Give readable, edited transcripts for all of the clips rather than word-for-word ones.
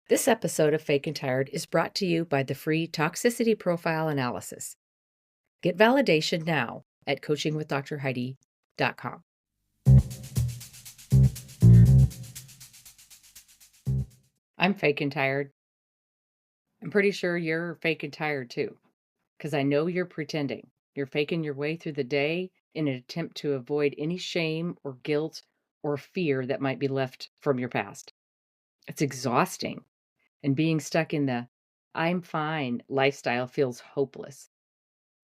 This episode of Fake and Tired is brought to you by the free Toxicity Profile Analysis. Get validation now at coachingwithdrheidi.com. I'm fake and tired. I'm pretty sure you're fake and tired too, because I know you're pretending. You're faking your way through the day in an attempt to avoid any shame or guilt or fear that might be left from your past. It's exhausting, and being stuck in the "I'm fine" lifestyle feels hopeless.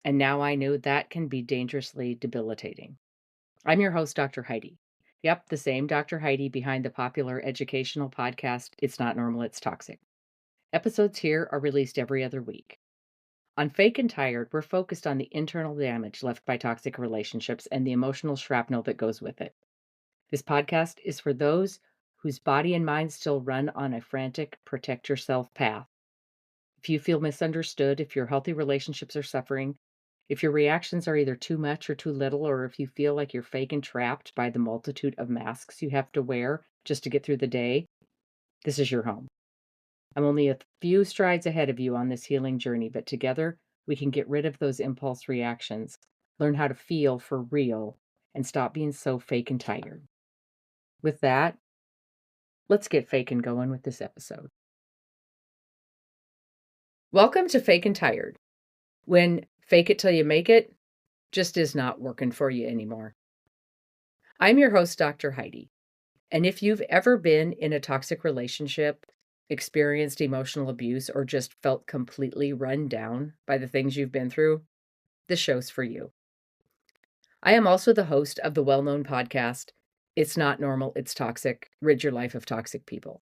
And now I know that can be dangerously debilitating. I'm your host, Dr. Heidi. Yep, the same Dr. Heidi behind the popular educational podcast, It's Not Normal, It's Toxic. Episodes here are released every other week. On Fake and Tired, we're focused on the internal damage left by toxic relationships and the emotional shrapnel that goes with it. This podcast is for those whose body and mind still run on a frantic protect yourself path. If you feel misunderstood, if your healthy relationships are suffering, if your reactions are either too much or too little, or if you feel like you're fake and trapped by the multitude of masks you have to wear just to get through the day, this is your home. I'm only a few strides ahead of you on this healing journey, but together we can get rid of those impulse reactions, learn how to feel for real, and stop being so fake and tired. With that, let's get fake and going with this episode. Welcome to Fake and Tired, when fake it till you make it just is not working for you anymore. I'm your host, Dr. Heidi. And if you've ever been in a toxic relationship, experienced emotional abuse, or just felt completely run down by the things you've been through, this show's for you. I am also the host of the well-known podcast, It's Not Normal, It's Toxic, Rid Your Life of Toxic People.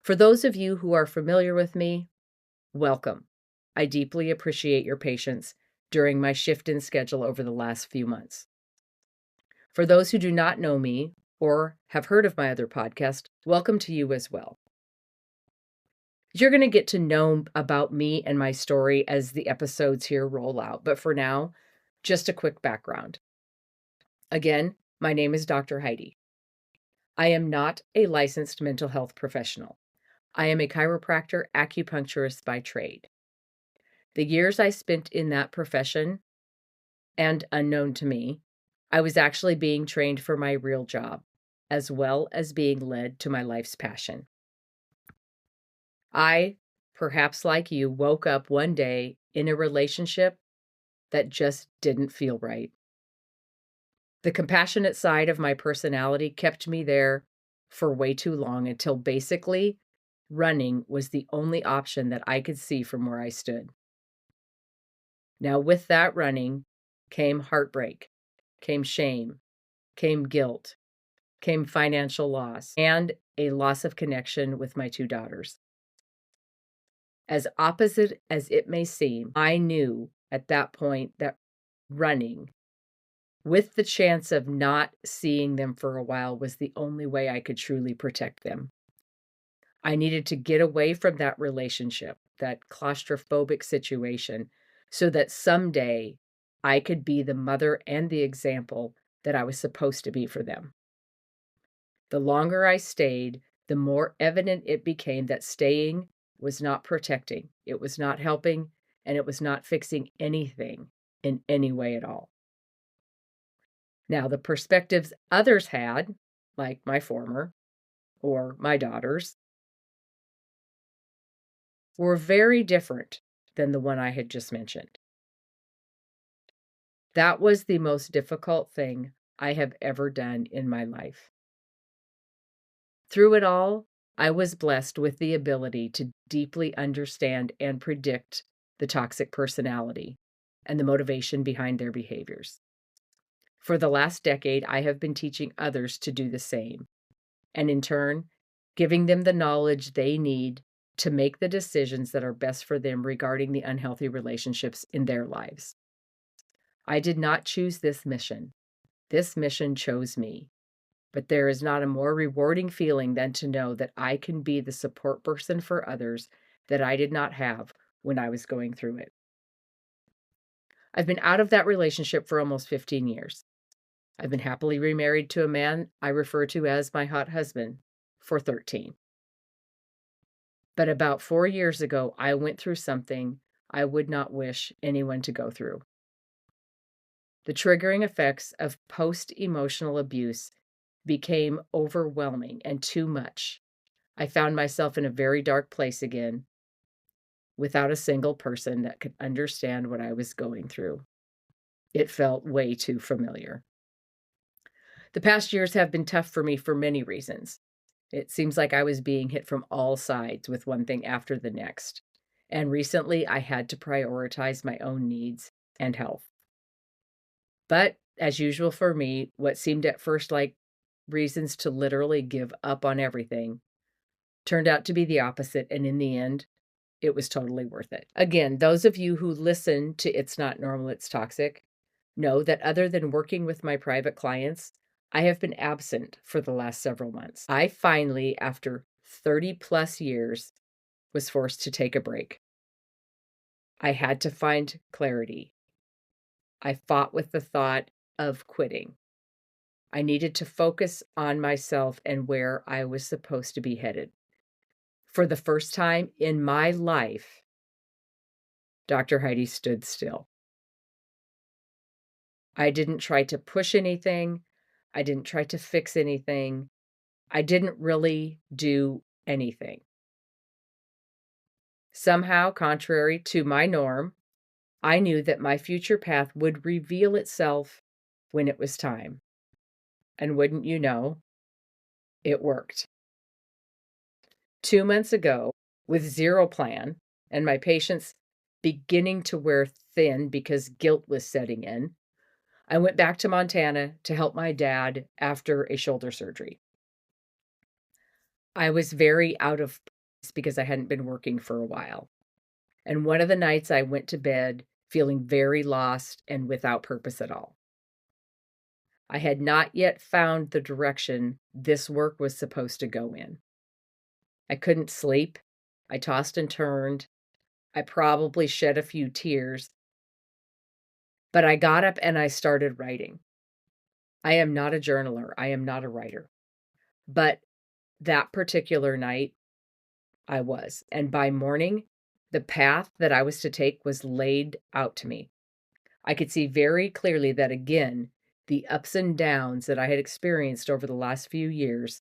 For those of you who are familiar with me, welcome. I deeply appreciate your patience during my shift in schedule over the last few months. For those who do not know me or have heard of my other podcast, welcome to you as well. You're going to get to know about me and my story as the episodes here roll out. But for now, just a quick background. Again, my name is Dr. Heidi. I am not a licensed mental health professional. I am a chiropractor acupuncturist by trade. The years I spent in that profession, and unknown to me, I was actually being trained for my real job, as well as being led to my life's passion. I, perhaps like you, woke up one day in a relationship that just didn't feel right. The compassionate side of my personality kept me there for way too long until basically running was the only option that I could see from where I stood. Now, with that running came heartbreak, came shame, came guilt, came financial loss, and a loss of connection with my two daughters. As opposite as it may seem, I knew at that point that running, with the chance of not seeing them for a while, was the only way I could truly protect them. I needed to get away from that relationship, that claustrophobic situation, so that someday I could be the mother and the example that I was supposed to be for them. The longer I stayed, the more evident it became that staying was not protecting, it was not helping, and it was not fixing anything in any way at all. Now, the perspectives others had, like my former or my daughters, were very different than the one I had just mentioned. That was the most difficult thing I have ever done in my life. Through it all, I was blessed with the ability to deeply understand and predict the toxic personality and the motivation behind their behaviors. For the last decade, I have been teaching others to do the same, and in turn, giving them the knowledge they need to make the decisions that are best for them regarding the unhealthy relationships in their lives. I did not choose this mission. This mission chose me. But there is not a more rewarding feeling than to know that I can be the support person for others that I did not have when I was going through it. I've been out of that relationship for almost 15 years. I've been happily remarried to a man I refer to as my hot husband for 13. But about 4 years ago, I went through something I would not wish anyone to go through. The triggering effects of post-emotional abuse became overwhelming and too much. I found myself in a very dark place again, without a single person that could understand what I was going through. It felt way too familiar. The past years have been tough for me for many reasons. It seems like I was being hit from all sides with one thing after the next. And recently, I had to prioritize my own needs and health. But as usual for me, what seemed at first like reasons to literally give up on everything turned out to be the opposite. And in the end, it was totally worth it. Again, those of you who listen to It's Not Normal, It's Toxic know that other than working with my private clients, I have been absent for the last several months. I finally, after 30 plus years, was forced to take a break. I had to find clarity. I fought with the thought of quitting. I needed to focus on myself and where I was supposed to be headed. For the first time in my life, Dr. Heidi stood still. I didn't try to push anything. I didn't try to fix anything. I didn't really do anything. Somehow, contrary to my norm, I knew that my future path would reveal itself when it was time. And wouldn't you know, it worked. 2 months ago, with zero plan and my patience beginning to wear thin because guilt was setting in, I went back to Montana to help my dad after a shoulder surgery. I was very out of place because I hadn't been working for a while. And one of the nights I went to bed feeling very lost and without purpose at all. I had not yet found the direction this work was supposed to go in. I couldn't sleep. I tossed and turned. I probably shed a few tears. But I got up and I started writing. I am not a journaler. I am not a writer. But that particular night, I was. And by morning, the path that I was to take was laid out to me. I could see very clearly that, again, the ups and downs that I had experienced over the last few years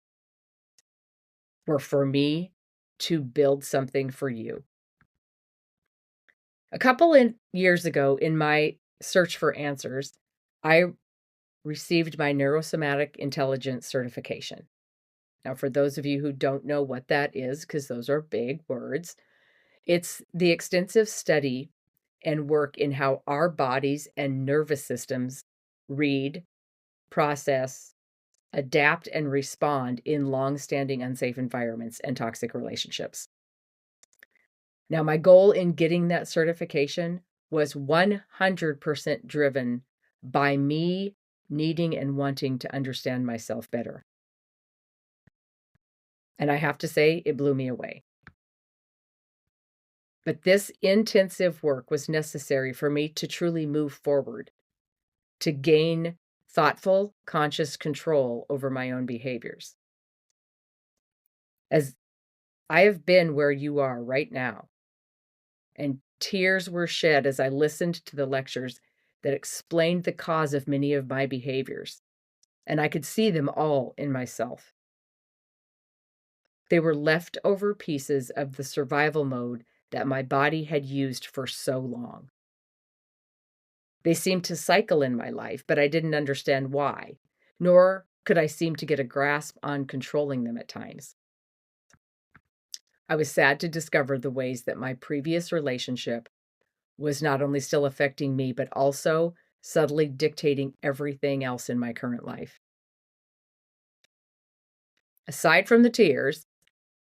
were for me to build something for you. A couple of years ago, in my search for answers, I received my neurosomatic intelligence certification. Now, for those of you who don't know what that is, because those are big words, it's the extensive study and work in how our bodies and nervous systems read, process, adapt, and respond in long-standing unsafe environments and toxic relationships. Now, my goal in getting that certification was 100% driven by me needing and wanting to understand myself better. And I have to say, it blew me away. But this intensive work was necessary for me to truly move forward, to gain thoughtful, conscious control over my own behaviors. As I have been where you are right now, and tears were shed as I listened to the lectures that explained the cause of many of my behaviors, and I could see them all in myself. They were leftover pieces of the survival mode that my body had used for so long. They seemed to cycle in my life, but I didn't understand why, nor could I seem to get a grasp on controlling them at times. I was sad to discover the ways that my previous relationship was not only still affecting me, but also subtly dictating everything else in my current life. Aside from the tears,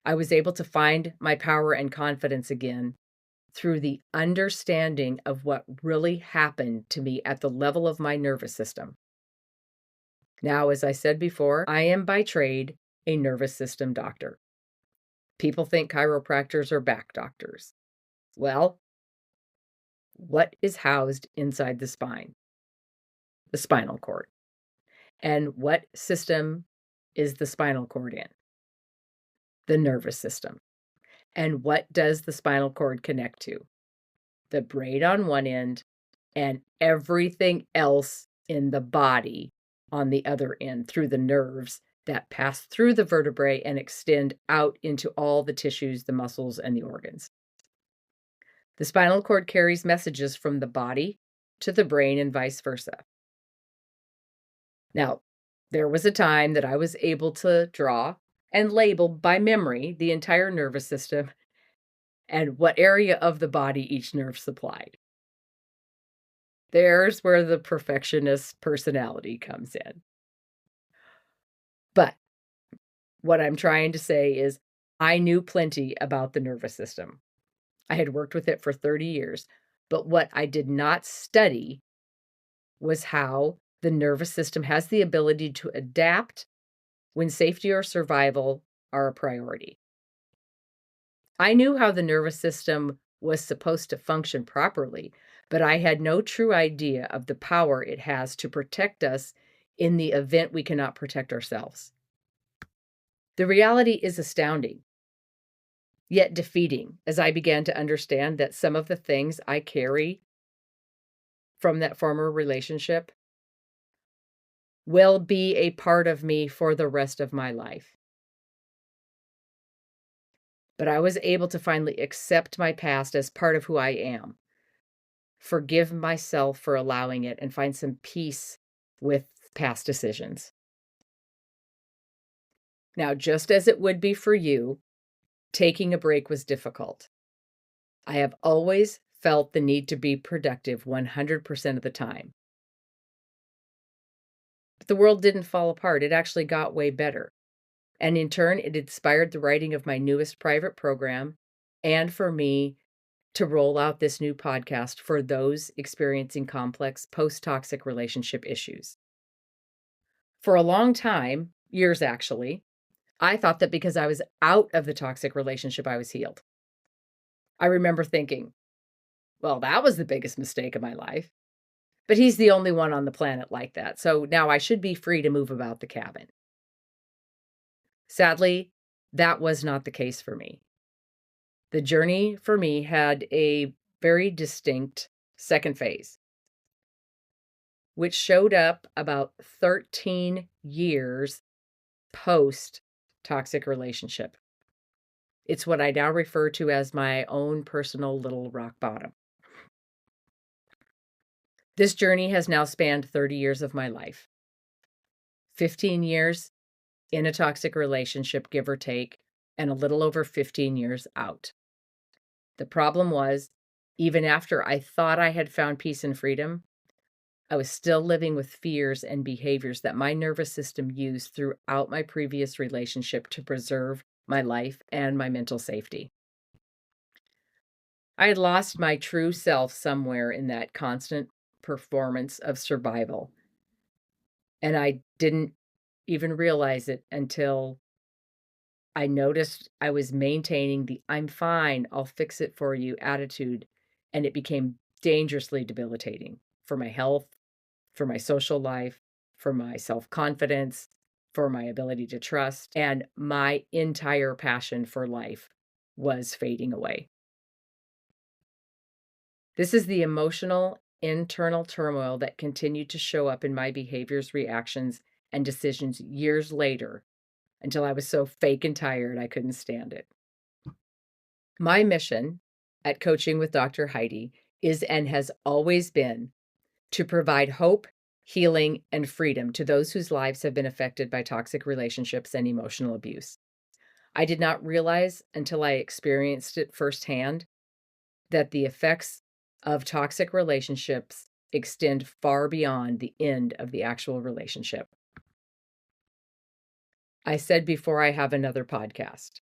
I was able to find my power and confidence again through the understanding of what really happened to me at the level of my nervous system. Now, as I said before, I am by trade a nervous system doctor. People think chiropractors are back doctors. Well, what is housed inside the spine? The spinal cord. And what system is the spinal cord in? The nervous system. And what does the spinal cord connect to? The brain on one end and everything else in the body on the other end through the nerves that pass through the vertebrae and extend out into all the tissues, the muscles, and the organs. The spinal cord carries messages from the body to the brain and vice versa. Now, there was a time that I was able to draw and label by memory the entire nervous system and what area of the body each nerve supplied. There's where the perfectionist personality comes in. But what I'm trying to say is I knew plenty about the nervous system. I had worked with it for 30 years, but what I did not study was how the nervous system has the ability to adapt when safety or survival are a priority. I knew how the nervous system was supposed to function properly, but I had no true idea of the power it has to protect us in the event we cannot protect ourselves. The reality is astounding, yet defeating, as I began to understand that some of the things I carry from that former relationship will be a part of me for the rest of my life. But I was able to finally accept my past as part of who I am, forgive myself for allowing it, and find some peace with past decisions. Now, just as it would be for you, taking a break was difficult. I have always felt the need to be productive 100% of the time. But the world didn't fall apart. It actually got way better. And in turn, it inspired the writing of my newest private program and for me to roll out this new podcast for those experiencing complex post-toxic relationship issues. For a long time, years actually, I thought that because I was out of the toxic relationship, I was healed. I remember thinking, well, that was the biggest mistake of my life. But he's the only one on the planet like that. So now I should be free to move about the cabin. Sadly, that was not the case for me. The journey for me had a very distinct second phase, which showed up about 13 years post toxic relationship. It's what I now refer to as my own personal little rock bottom. This journey has now spanned 30 years of my life. 15 years in a toxic relationship, give or take, and a little over 15 years out. The problem was, even after I thought I had found peace and freedom, I was still living with fears and behaviors that my nervous system used throughout my previous relationship to preserve my life and my mental safety. I had lost my true self somewhere in that constant performance of survival. And I didn't even realize it until I noticed I was maintaining the "I'm fine, I'll fix it for you" attitude, and it became dangerously debilitating for my health, for my social life, for my self-confidence, for my ability to trust, and my entire passion for life was fading away. This is the emotional, internal turmoil that continued to show up in my behaviors, reactions, and decisions years later until I was so fake and tired I couldn't stand it. My mission at Coaching with Dr. Heidi is and has always been to provide hope, healing, and freedom to those whose lives have been affected by toxic relationships and emotional abuse. I did not realize until I experienced it firsthand that the effects of toxic relationships extend far beyond the end of the actual relationship. I said before I have another podcast,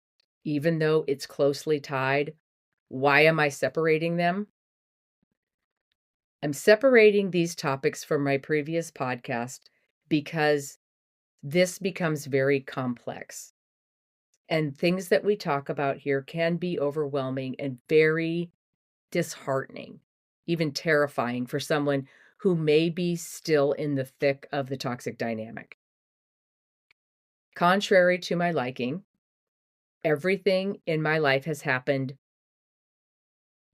even though it's closely tied, why am I separating them? I'm separating these topics from my previous podcast because this becomes very complex. And things that we talk about here can be overwhelming and very disheartening, even terrifying for someone who may be still in the thick of the toxic dynamic. Contrary to my liking, Everything in my life has happened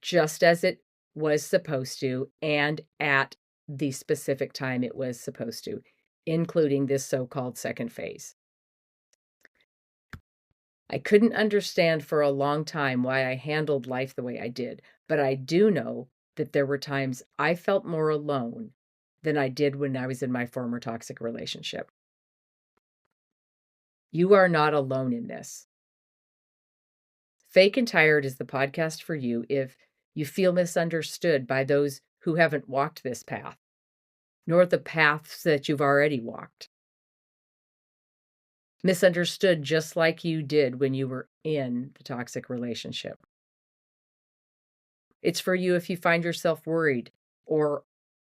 just as it was supposed to and at the specific time it was supposed to, including this so-called second phase. I couldn't understand for a long time why I handled life the way I did, but I do know that there were times I felt more alone than I did when I was in my former toxic relationship. You are not alone in this. Fake and Tired is the podcast for you if you feel misunderstood by those who haven't walked this path, nor the paths that you've already walked. Misunderstood just like you did when you were in the toxic relationship. It's for you if you find yourself worried or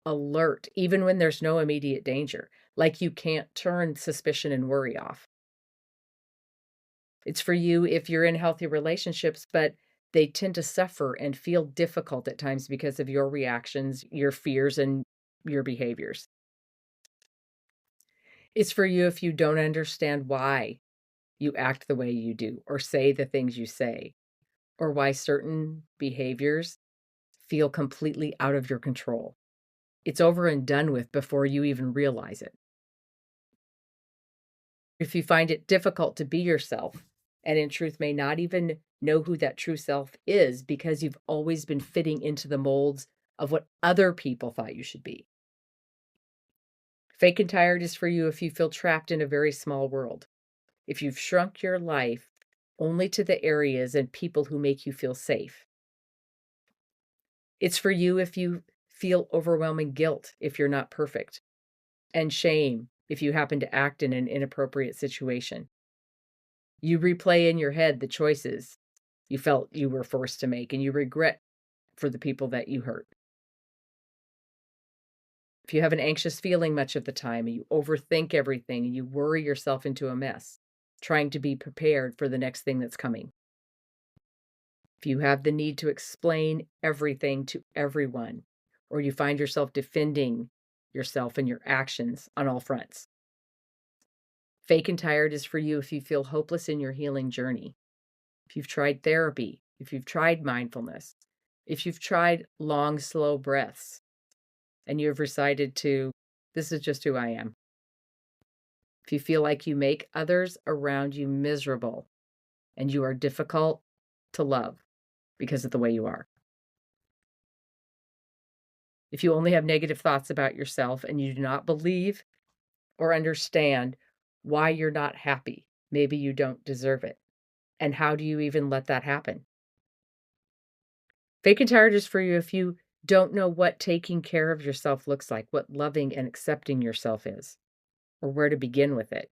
alert, even when there's no immediate danger, like you can't turn suspicion and worry off. It's for you if you're in healthy relationships, but they tend to suffer and feel difficult at times because of your reactions, your fears, and your behaviors. It's for you if you don't understand why you act the way you do or say the things you say, or why certain behaviors feel completely out of your control. It's over and done with before you even realize it. If you find it difficult to be yourself, and in truth may not even know who that true self is because you've always been fitting into the molds of what other people thought you should be. Fake and Tired is for you if you feel trapped in a very small world. If you've shrunk your life only to the areas and people who make you feel safe. It's for you if you feel overwhelming guilt if you're not perfect, and shame if you happen to act in an inappropriate situation. You replay in your head the choices you felt you were forced to make, and you regret for the people that you hurt. If you have an anxious feeling much of the time, and you overthink everything, and you worry yourself into a mess, trying to be prepared for the next thing that's coming. If you have the need to explain everything to everyone, or you find yourself defending yourself and your actions on all fronts. Fake and Tired is for you if you feel hopeless in your healing journey. If you've tried therapy, if you've tried mindfulness, if you've tried long, slow breaths, and you've decided this is just who I am. If you feel like you make others around you miserable and you are difficult to love because of the way you are. If you only have negative thoughts about yourself and you do not believe or understand why you're not happy, maybe you don't deserve it. And how do you even let that happen? Fake and Tired is for you if you don't know what taking care of yourself looks like, what loving and accepting yourself is, or where to begin with it.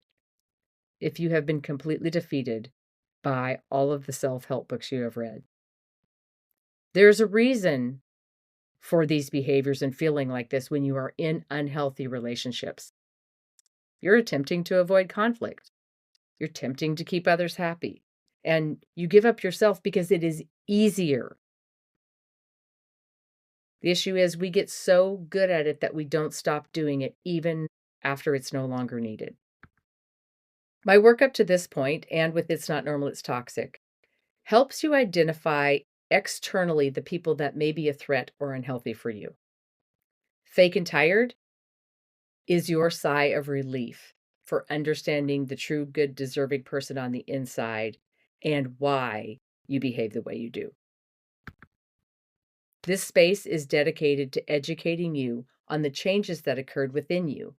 If you have been completely defeated by all of the self-help books you have read. There's a reason for these behaviors and feeling like this when you are in unhealthy relationships. You're attempting to avoid conflict. You're attempting to keep others happy. And you give up yourself because it is easier. The issue is we get so good at it that we don't stop doing it even after it's no longer needed. My work up to this point, and with It's Not Normal, It's Toxic, helps you identify externally the people that may be a threat or unhealthy for you. Fake and Tired is your sigh of relief for understanding the true, good, deserving person on the inside and why you behave the way you do. This space is dedicated to educating you on the changes that occurred within you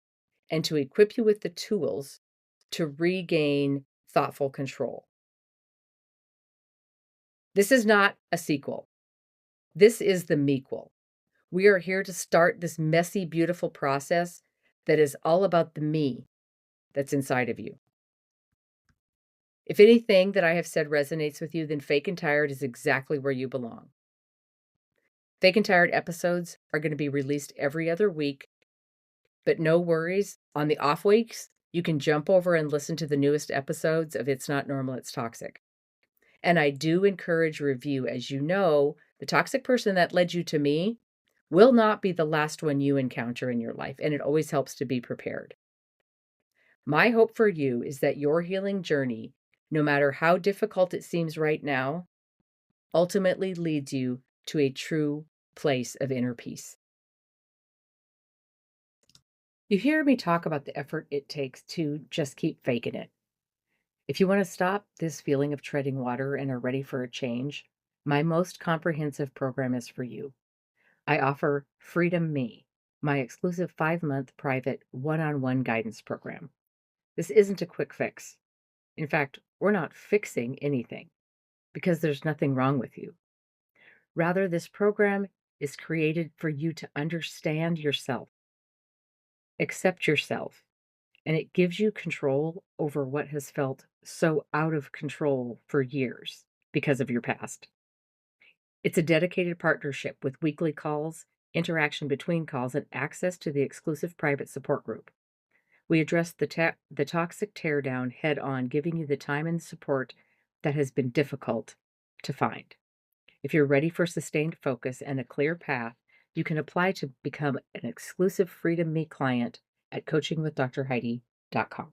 and to equip you with the tools to regain thoughtful control. This is not a sequel. This is the mequel. We are here to start this messy, beautiful process that is all about the me that's inside of you. If anything that I have said resonates with you, then Fake and Tired is exactly where you belong. Fake and Tired episodes are going to be released every other week, but no worries. On the off weeks, you can jump over and listen to the newest episodes of It's Not Normal, It's Toxic. And I do encourage review. As you know, the toxic person that led you to me will not be the last one you encounter in your life, and it always helps to be prepared. My hope for you is that your healing journey no matter how difficult it seems right now, ultimately leads you to a true place of inner peace. You hear me talk about the effort it takes to just keep faking it. If you want to stop this feeling of treading water and are ready for a change, my most comprehensive program is for you. I offer Freedom Me, my exclusive 5-month private one on one guidance program. This isn't a quick fix. In fact, we're not fixing anything because there's nothing wrong with you. Rather, this program is created for you to understand yourself, accept yourself, and it gives you control over what has felt so out of control for years because of your past. It's a dedicated partnership with weekly calls, interaction between calls, and access to the exclusive private support group. We address the toxic teardown head on, giving you the time and support that has been difficult to find. If you're ready for sustained focus and a clear path, you can apply to become an exclusive Freedom Me client at coachingwithdrheidi.com.